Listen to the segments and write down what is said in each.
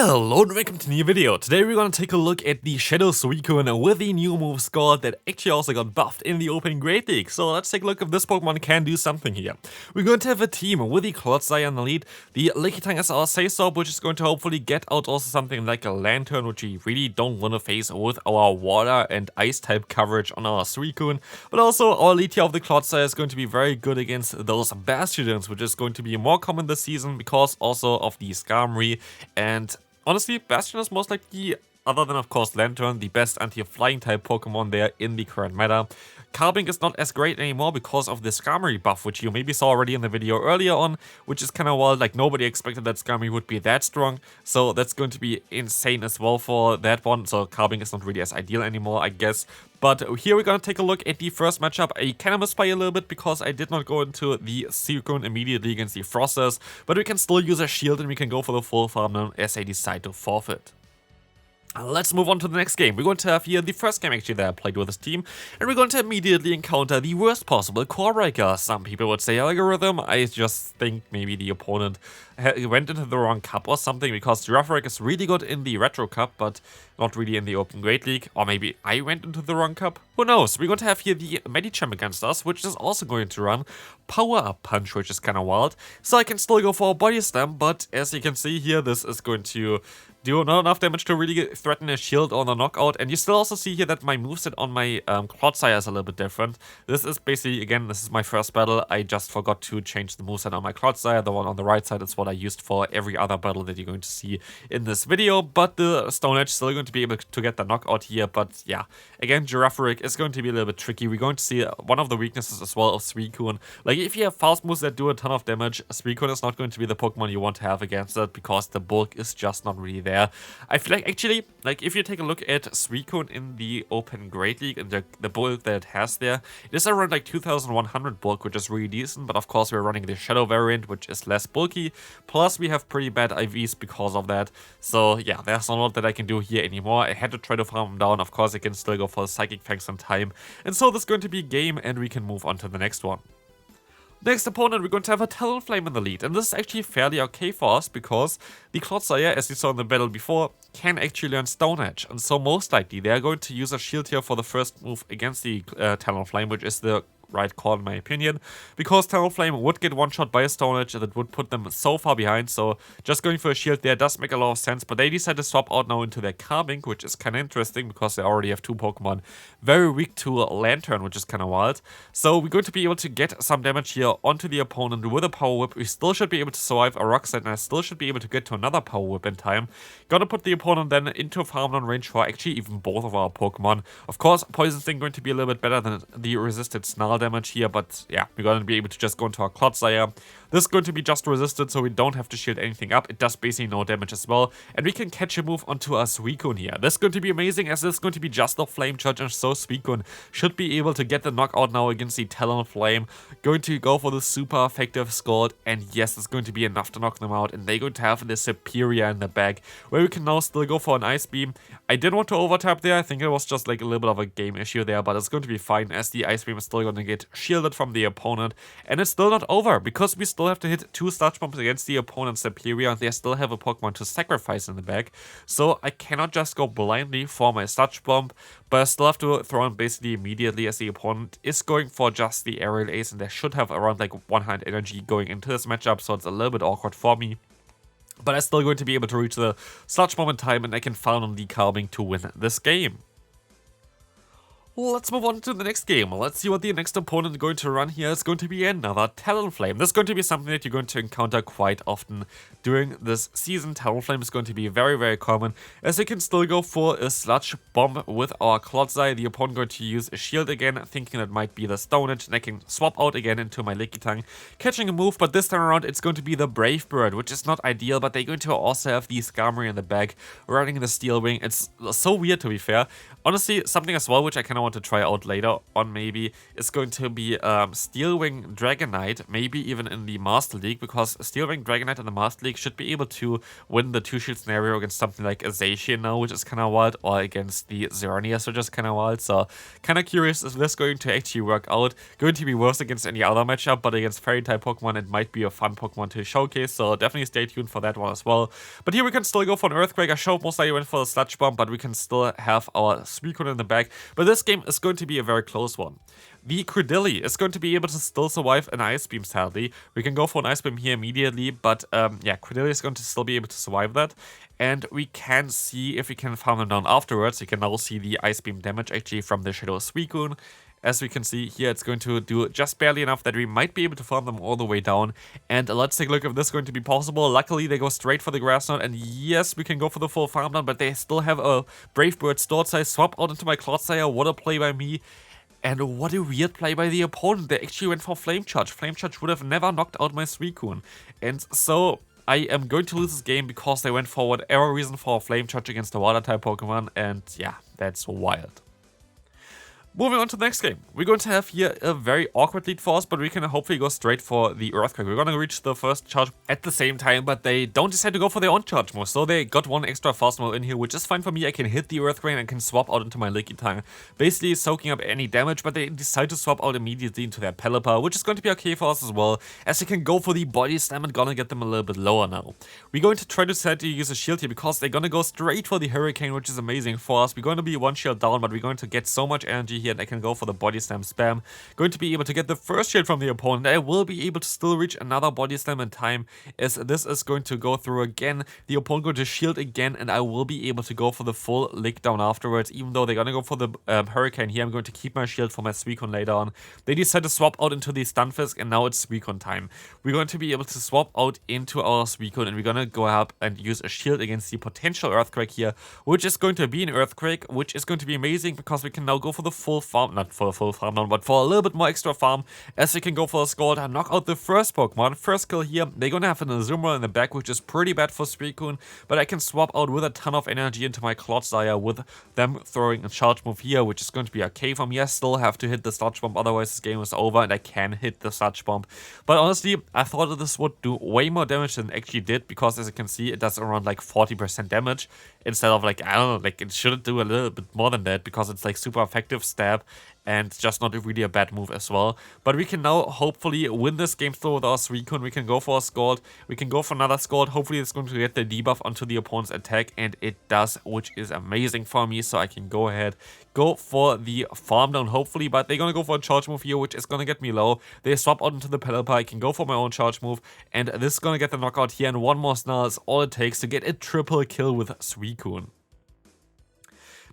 Hello and welcome to a new video. Today we're gonna take a look at the Shadow Suicune with the new move score that actually also got buffed in the Open Great League. So let's take a look if this Pokemon can do something here. We're going to have a team with the Clodsire in the lead, the Lickitung as our Saystop, which is going to hopefully get out also something like a Lantern, which we really don't want to face with our Water and Ice type coverage on our Suicune. But also our lead here of the Clodsire is going to be very good against those Bastions, which is going to be more common this season because also of the Skarmory. And honestly, Bastion is most likely, other than of course Lantern, the best anti-flying type Pokemon there in the current meta. Carbink is not as great anymore because of the Skarmory buff, which you maybe saw already in the video earlier on, which is kind of wild. Like, nobody expected that Skarmory would be that strong, so that's going to be insane as well for that one. So Carbink is not really as ideal anymore, I guess. But here we're going to take a look at the first matchup. I kind of missed by a little bit because I did not go into the Suicune immediately against the Frosters, but we can still use a shield and we can go for the full farm now as I decide to forfeit. Let's move on to the next game. We're going to have here the first game actually that I played with this team, and we're going to immediately encounter the worst possible core breaker. Some people would say algorithm. I just think maybe the opponent went into the wrong cup or something, because Girafarig is really good in the Retro Cup, but not really in the Open Great League. Or maybe I went into the wrong cup. Who knows? We're going to have here the Medicham against us, which is also going to run Power Up Punch, which is kind of wild. So I can still go for a Body Slam, but as you can see here, this is going to do not enough damage to really threaten a shield or the knockout. And you still also see here that my moveset on my Clodsire is a little bit different. This is basically, again, this is my first battle. I just forgot to change the moveset on my Clodsire. The one on the right side is what I used for every other battle that you're going to see in this video. But the Stone Edge is still going to be able to get the knockout here. But yeah, again, Girafarig is going to be a little bit tricky. We're going to see one of the weaknesses as well of Suicune. Like, if you have fast moves that do a ton of damage, Suicune is not going to be the Pokemon you want to have against it, because the bulk is just not really there. I feel like actually, like, if you take a look at Suicune in the Open Great League and the bulk that it has there, it is around like 2100 bulk, which is really decent. But of course we're running the Shadow variant, which is less bulky, plus we have pretty bad IVs because of that. So yeah, there's not a lot that I can do here anymore. I had to try to farm him down. Of course I can still go for the Psychic Fangs in time, and so this is going to be a game and we can move on to the next one. Next opponent, we're going to have a Talonflame in the lead, and this is actually fairly okay for us because the Clodsire, as you saw in the battle before, can actually learn Stone Edge, and so most likely they are going to use a shield here for the first move against the Talonflame, which is the right call in my opinion, because Talonflame would get one shot by a Stone Edge that would put them so far behind. So just going for a shield there does make a lot of sense, but they decided to swap out now into their Carbink, which is kind of interesting because they already have two Pokemon very weak to Lantern, which is kind of wild. So we're going to be able to get some damage here onto the opponent with a Power Whip. We still should be able to survive a Rock Slide, and I still should be able to get to another Power Whip in time. Gonna put the opponent then into farm down range for actually even both of our Pokemon. Of course, Poison Sting going to be a little bit better than the resisted Snarl damage here, but yeah, we're going to be able to just go into our Clodsire. This is going to be just resisted, so we don't have to shield anything up. It does basically no damage as well, and we can catch a move onto our Suicune here. This is going to be amazing, as this is going to be just a Flame Charge, and so Suicune should be able to get the knockout now against the Talonflame. Going to go for the super effective Scald, and yes, it's going to be enough to knock them out, and they're going to have the Superior in the bag, where we can now still go for an Ice Beam. I didn't want to overtap there. I think it was just like a little bit of a game issue there, but it's going to be fine, as the Ice Beam is still going to get shielded from the opponent. And it's still not over, because we still have to hit 2 Sludge Bombs against the opponent's Superior, and they still have a Pokemon to sacrifice in the back. So I cannot just go blindly for my Sludge Bomb, but I still have to throw in basically immediately, as the opponent is going for just the Aerial Ace, and they should have around like 100 energy going into this matchup, so it's a little bit awkward for me. But I'm still going to be able to reach the Sludge Bomb in time, and I can farm on the Carbink to win this game. Let's move on to the next game. Let's see what the next opponent is going to run here. It's going to be another Talonflame. This is going to be something that you're going to encounter quite often during this season. Talonflame is going to be very, very common, as you can still go for a Sludge Bomb with our Clodsire. The opponent going to use a shield again, thinking that might be the Stone Edge, and I can swap out again into my Lickitung, catching a move, but this time around it's going to be the Brave Bird, which is not ideal, but they're going to also have the Skarmory in the back, running the Steel Wing. It's so weird, to be fair. Honestly, something as well which I kind of want to try out later on maybe is going to be Steel Wing Dragonite, maybe even in the Master League, because Steel Wing Dragonite in the Master League should be able to win the 2-shield scenario against something like a Zacian now, which is kind of wild, or against the Xerneas, which is kind of wild. So kind of curious if this going to actually work out. Going to be worse against any other matchup, but against Fairy-type Pokemon it might be a fun Pokemon to showcase, so definitely stay tuned for that one as well. But here we can still go for an Earthquake. I showed most likely went for the Sludge Bomb, but we can still have our Suicune in the back. But this game is going to be a very close one. The Credilli is going to be able to still survive an Ice Beam, sadly. We can go for an Ice Beam here immediately, but yeah, Credilli is going to still be able to survive that. And we can see if we can farm them down afterwards. You can now see the Ice Beam damage actually from the Shadow Suicune. As we can see here, it's going to do just barely enough that we might be able to farm them all the way down. And let's take a look if this is going to be possible. Luckily, they go straight for the Grass Knot. And yes, we can go for the full farm down, but they still have a Brave Bird stored. So I swap out into my Clodsire. What a play by me. And what a weird play by the opponent. They actually went for Flame Charge. Flame Charge would have never knocked out my Suicune. And so I am going to lose this game because they went for whatever reason for a Flame Charge against a Water-type Pokemon. And yeah, that's wild. Moving on to the next game. We're going to have here a very awkward lead for us, but we can hopefully go straight for the Earthquake. We're going to reach the first charge at the same time, but they don't decide to go for their own charge move. So they got one extra fast move in here, which is fine for me. I can hit the Earthquake and I can swap out into my Lickitung, basically soaking up any damage, but they decide to swap out immediately into their Pelipper, which is going to be okay for us as well, as we can go for the Body Slam and gonna get them a little bit lower now. We're going to try to decide to use a shield here because they're gonna go straight for the Hurricane, which is amazing for us. We're going to be one shield down, but we're going to get so much energy here and I can go for the Body Slam spam. Going to be able to get the first shield from the opponent. I will be able to still reach another Body Slam in time, as this is going to go through again. The opponent going to shield again, and I will be able to go for the full lick down afterwards. Even though they're gonna go for the Hurricane here, I'm going to keep my shield for my Suicune later on. They decide to swap out into the Stunfisk, and now it's Suicune time. We're going to be able to swap out into our Suicune, and we're gonna go up and use a shield against the potential Earthquake here, which is going to be an Earthquake, which is going to be amazing because we can now go for the full farm, not for full farm down, but for a little bit more extra farm, as we can go for a Scald and knock out the first Pokemon. First kill here. They're gonna have an Azumarill in the back, which is pretty bad for Suicune, but I can swap out with a ton of energy into my Clodsire with them throwing a charge move here, which is going to be okay for me. I still have to hit the Sludge Bomb, otherwise this game is over, and I can hit the Sludge Bomb. But honestly, I thought that this would do way more damage than it actually did, because as you can see, it does around like 40% damage, instead of like, I don't know, like it should do a little bit more than that, because it's like super effective stab, and just not really a bad move as well. But we can now hopefully win this game through with our Suicune. We can go for a Scald, we can go for another Scald. Hopefully it's going to get the debuff onto the opponent's attack, and it does, which is amazing for me. So I can go ahead, go for the farm down hopefully, but they're gonna go for a charge move here, which is gonna get me low. They swap out into the Pelipper. I can go for my own charge move, and this is gonna get the knockout here, and one more Snarl is all it takes to get a triple kill with Suicune.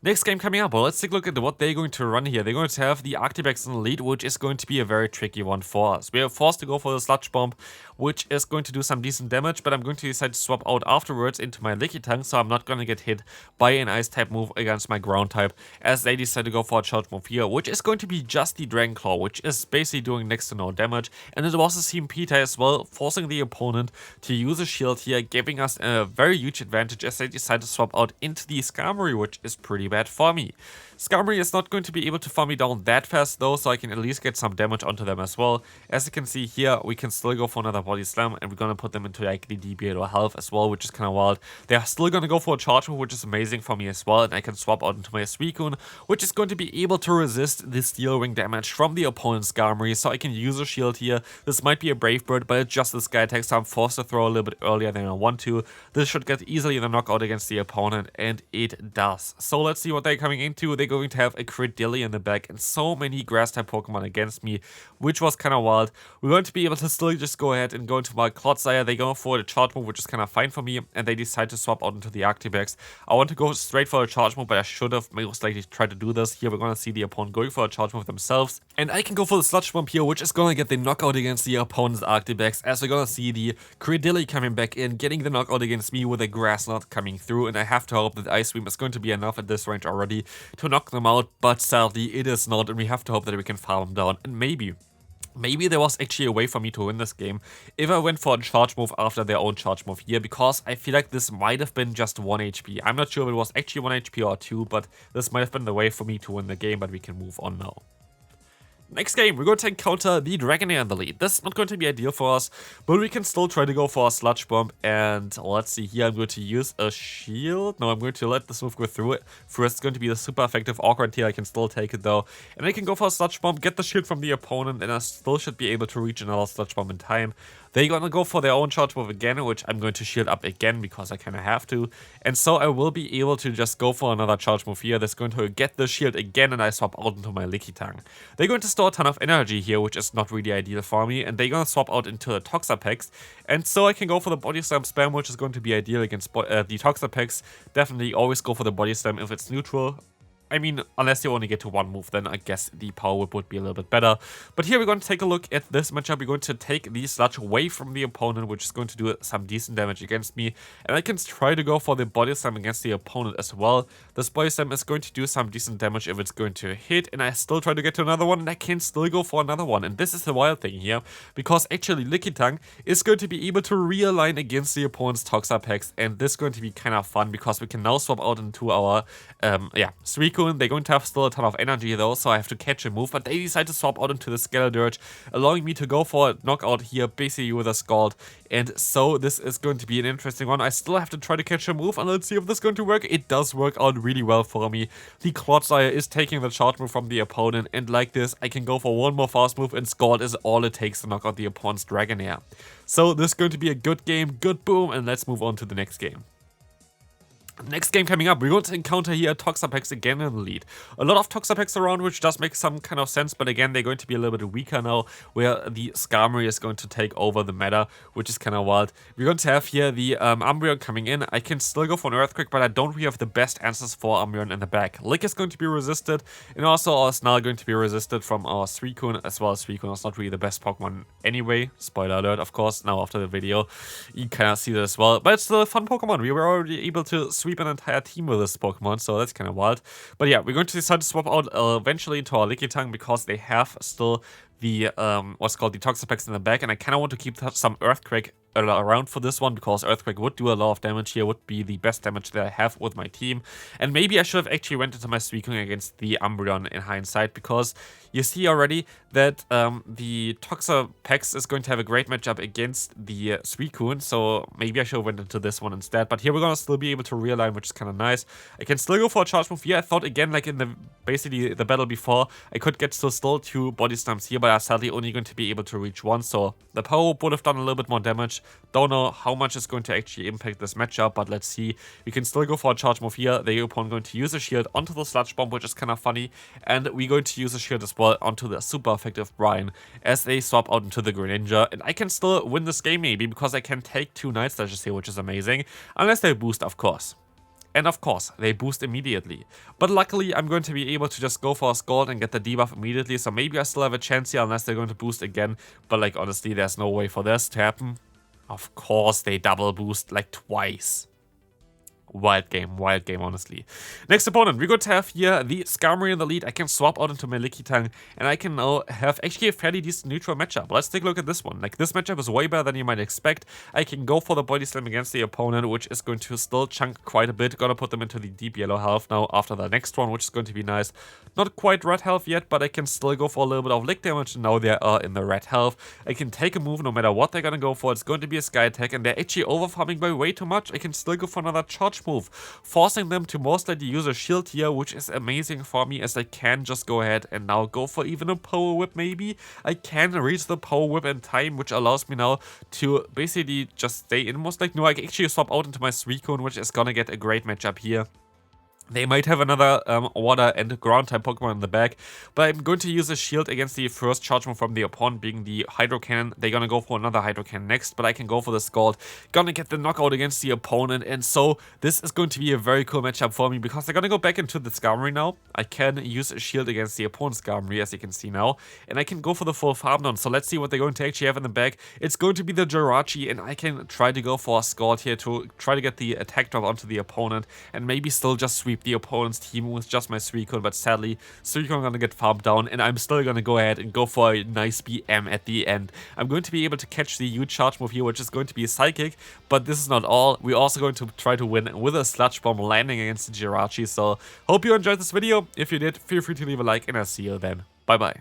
Next game coming up, well, let's take a look at what they're going to run here. They're going to have the Arctibex in the lead, which is going to be a very tricky one for us. We are forced to go for the Sludge Bomb, which is going to do some decent damage, but I'm going to decide to swap out afterwards into my Lickitung, so I'm not going to get hit by an Ice-type move against my Ground-type, as they decide to go for a charge move here, which is going to be just the Dragon Claw, which is basically doing next to no damage. And it was a CMP as well, forcing the opponent to use a shield here, giving us a very huge advantage, as they decide to swap out into the Skarmory, which is pretty bad for me. Skarmory is not going to be able to farm me down that fast though, so I can at least get some damage onto them as well. As you can see here, we can still go for another Body Slam, and we're gonna put them into like the DB or health as well, which is kind of wild. They are still gonna go for a charge move, which is amazing for me as well, and I can swap out into my Suicune, which is going to be able to resist the Steel Wing damage from the opponent's Skarmory, so I can use a shield here. This might be a Brave Bird, but it's just the Sky attack, so I'm forced to throw a little bit earlier than I want to. This should get easily the knockout against the opponent, and it does. So let's see what they're coming into. They're going to have a Credilli in the back and so many Grass-type Pokemon against me, which was kind of wild. We're going to be able to still just go ahead and go into my Clodsire. They go for the charge move, which is kind of fine for me, and they decide to swap out into the Arctibex. I want to go straight for a charge move, but I should have most likely tried to do this. Here we're going to see the opponent going for a charge move themselves, and I can go for the Sludge Bomb here, which is going to get the knockout against the opponent's Arctibex, as we're going to see the Credilli coming back in, getting the knockout against me with a Grass Knot coming through, and I have to hope that Ice Beam is going to be enough at this range already to knock them out, but sadly it is not, and we have to hope that we can farm them down, and maybe Maybe there was actually a way for me to win this game if I went for a charge move after their own charge move here, because I feel like this might have been just 1 HP. I'm not sure if it was actually 1 HP or 2, but this might have been the way for me to win the game, but we can move on now. Next game, we're going to encounter the Dragonair in the lead. This is not going to be ideal for us, but we can still try to go for a Sludge Bomb. And let's see here, I'm going to use a shield. No, I'm going to let this move go through it. First, it's going to be the super effective Awkward here. I can still take it though. And I can go for a Sludge Bomb, get the shield from the opponent, and I still should be able to reach another Sludge Bomb in time. They're gonna go for their own charge move again, which I'm going to shield up again because I kind of have to. And so I will be able to just go for another charge move here. That's going to get the shield again, and I swap out into my Lickitung. They're going to store a ton of energy here, which is not really ideal for me. And they're gonna swap out into a Toxapex. And so I can go for the Body Slam spam, which is going to be ideal against the Toxapex. Definitely always go for the Body Slam if it's neutral. I mean, unless you only get to one move, then I guess the Power Whip would be a little bit better. But here we're going to take a look at this matchup. We're going to take the Sludge away from the opponent, which is going to do some decent damage against me. And I can try to go for the Body Slam against the opponent as well. This Body Slam is going to do some decent damage if it's going to hit. And I still try to get to another one, and I can still go for another one. And this is the wild thing here, because actually Lickitung is going to be able to realign against the opponent's Toxapex. And this is going to be kind of fun, because we can now swap out into our, Suicune. They're going to have still a ton of energy though, so I have to catch a move, but they decide to swap out into the Skeledirge, allowing me to go for a knockout here, basically with a Scald. And so this is going to be an interesting one. I still have to try to catch a move, and let's see if this is going to work. It does work out really well for me. The Clodsire is taking the charge move from the opponent, and like this, I can go for one more fast move, and Scald is all it takes to knock out the opponent's Dragonair. So this is going to be a good game, good boom, and let's move on to the next game. Next game coming up, we're going to encounter here Toxapex again in the lead. A lot of Toxapex around, which does make some kind of sense, but again, they're going to be a little bit weaker now, where the Skarmory is going to take over the meta, which is kind of wild. We're going to have here the Umbreon coming in. I can still go for an Earthquake, but I don't really have the best answers for Umbreon in the back. Lick is going to be resisted, and also our Snarl going to be resisted from our Suicune, as well as Suicune is not really the best Pokemon anyway. Spoiler alert, of course, now after the video, you kind of see that as well. But it's still a fun Pokemon. We were already able to sweep an entire team with this Pokemon, so that's kind of wild. But yeah, we're going to decide to swap out eventually into our Lickitung, because they have still the what's called the Toxapex in the back, and I kind of want to keep some Earthquake around for this one, because Earthquake would do a lot of damage here, would be the best damage that I have with my team. And maybe I should have actually went into my Suicune against the Umbreon in hindsight, because you see already that the Toxapex is going to have a great matchup against the Suicune, so maybe I should have went into this one instead. But here we're going to still be able to realign, which is kind of nice. I can still go for a charge move here. I thought again, like in the basically the battle before, I could get still 2 Body Slams here, but I'm sadly only going to be able to reach one, so the Power would have done a little bit more damage. Don't know how much it's going to actually impact this matchup, but let's see. We can still go for a charge move here. The opponent going to use a shield onto the Sludge Bomb, which is kind of funny, and we're going to use a shield as well onto the super effective Brian as they swap out into the Greninja. And I can still win this game maybe, because I can take 2 Night Slashes here, which is amazing, unless they boost, of course. And of course, they boost immediately. But luckily, I'm going to be able to just go for a Scald and get the debuff immediately, so maybe I still have a chance here, unless they're going to boost again. But like, honestly, there's no way for this to happen. Of course, they double boost like twice. Wild game, honestly. Next opponent, we're going to have here the Skarmory in the lead. I can swap out into my Lickitung, and I can now have actually a fairly decent neutral matchup. Let's take a look at this one. Like, this matchup is way better than you might expect. I can go for the Body Slam against the opponent, which is going to still chunk quite a bit. Gonna put them into the deep yellow health now after the next one, which is going to be nice. Not quite red health yet, but I can still go for a little bit of lick damage, and now they are in the red health. I can take a move no matter what they're gonna go for. It's going to be a Sky Attack, and they're actually overfarming by way too much. I can still go for another charge move, forcing them to most likely use a shield here, which is amazing for me, as I can just go ahead and now go for even a Power Whip maybe. I can reach the Power Whip in time, which allows me now to basically just stay in most likely. No, I can actually swap out into my Suicune, which is gonna get a great matchup here. They might have another water and ground type Pokemon in the back, but I'm going to use a shield against the first charge move from the opponent, being the Hydro Cannon. They're gonna go for another Hydro Cannon next, but I can go for the Scald. Gonna get the knockout against the opponent, and so this is going to be a very cool matchup for me, because they're gonna go back into the Skarmory now. I can use a shield against the opponent's Skarmory, as you can see now, and I can go for the full farm down. So let's see what they're going to actually have in the back. It's going to be the Jirachi, and I can try to go for a Scald here to try to get the attack drop onto the opponent, and maybe still just sweep sweep the opponent's team with just my Suicune, but sadly, Suicune gonna get farmed down, and I'm still gonna go ahead and go for a nice BM at the end. I'm going to be able to catch the huge charge move here, which is going to be a Psychic, but this is not all. We're also going to try to win with a Sludge Bomb landing against the Jirachi, so hope you enjoyed this video. If you did, feel free to leave a like, and I'll see you then. Bye bye.